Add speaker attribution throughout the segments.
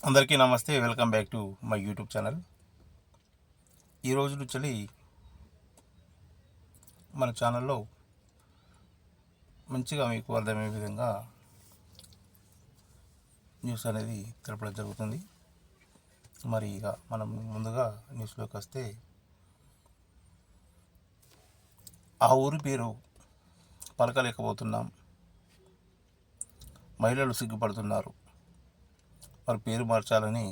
Speaker 1: అందరికీ నమస్తే. Welcome back to my YouTube channel. ఈ రోజు నుంచి మన ఛానల్లో మంచిగా మీకు అర్థమయ్యే విధంగా న్యూస్ అనేది తెలపడం జరుగుతుంది. మరి ఇక మనం ముందుగా న్యూస్లోకి వస్తే, ఆ ఊరి పేరు పలకలేకపోతున్నాం, మహిళలు సిగ్గుపడుతున్నారు, వారి పేరు మార్చాలని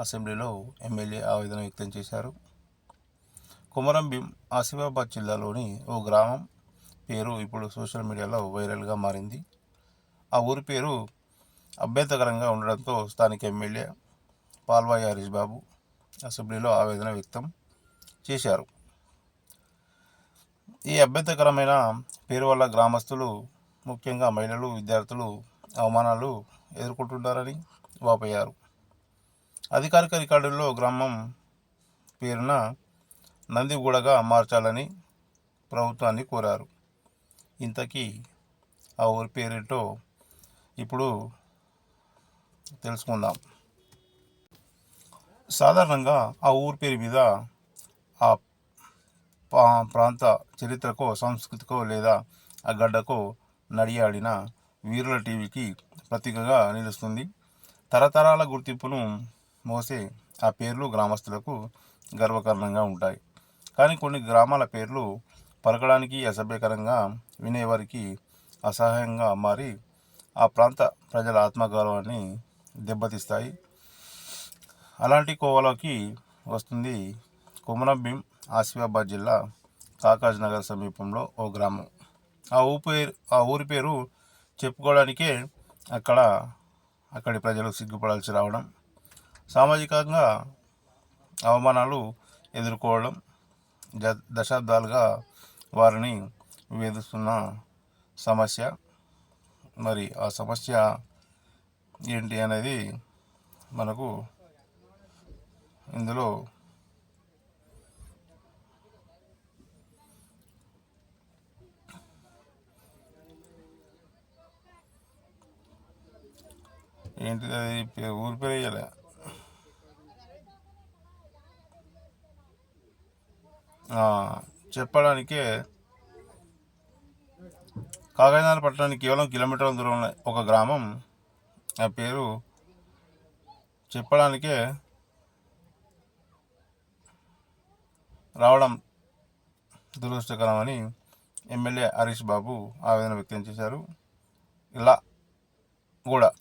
Speaker 1: అసెంబ్లీలో ఎమ్మెల్యే ఆవేదన వ్యక్తం చేశారు. కొమరం భీం ఆసిఫాబాద్ జిల్లాలోని ఓ గ్రామం పేరు ఇప్పుడు సోషల్ మీడియాలో వైరల్గా మారింది. ఆ ఊరి పేరు అభ్యంతరకరంగా ఉండడంతో స్థానిక ఎమ్మెల్యే పాల్వాయి హరీష్ బాబు అసెంబ్లీలో ఆవేదన వ్యక్తం చేశారు. ఈ అభ్యంతరకరమైన పేరు వల్ల గ్రామస్తులు, ముఖ్యంగా మహిళలు, విద్యార్థులు అవమానాలు ఎదుర్కొంటున్నారని వాపోయారు. అధికారిక రికార్డుల్లో గ్రామం పేరున నందిగూడగా మార్చాలని ప్రభుత్వాన్ని కోరారు. ఇంతకీ ఆ ఊరి పేరేంటో ఇప్పుడు తెలుసుకుందాం. సాధారణంగా ఆ ఊరి పేరు మీద ఆ ప్రాంత చరిత్రకో, సంస్కృతికో లేదా ఆ గడ్డకో నడియాడిన వీరుల టీవీకి ప్రతీకగా నిలుస్తుంది. తరతరాల గుర్తింపును మోసే ఆ పేర్లు గ్రామస్తులకు గర్వకారణంగా ఉంటాయి. కానీ కొన్ని గ్రామాల పేర్లు పలకడానికి అసభ్యకరంగా, వినేవారికి అసహ్యంగా మారి ఆ ప్రాంత ప్రజల ఆత్మగౌరవాన్ని దెబ్బతీస్తాయి. అలాంటి కోవలోకి వస్తుంది కొమరం భీం ఆసిఫాబాద్ జిల్లా కాకాజ్ నగర్ సమీపంలో ఓ గ్రామం. ఆ ఊరి పేరు చెప్పుకోవడానికే అక్కడి ప్రజలు సిగ్గుపడాల్సి రావడం, సామాజికంగా అవమానాలు ఎదుర్కోవడం దశాబ్దాలుగా వారిని వేధిస్తున్న సమస్య. మరి ఆ సమస్య ఏంటి అనేది మనకు ఇందులో ఏంటిది, అది ఊరి పేరు వేయాలి. చెప్పడానికే కాగజ్నగర్ పట్టణానికి కేవలం కిలోమీటర్ల దూరంలో ఒక గ్రామం. ఆ పేరు చెప్పడానికే రావడం దురదృష్టకరమని ఎమ్మెల్యే హరీష్ బాబు ఆవేదన వ్యక్తం చేశారు. ఇలా కూడా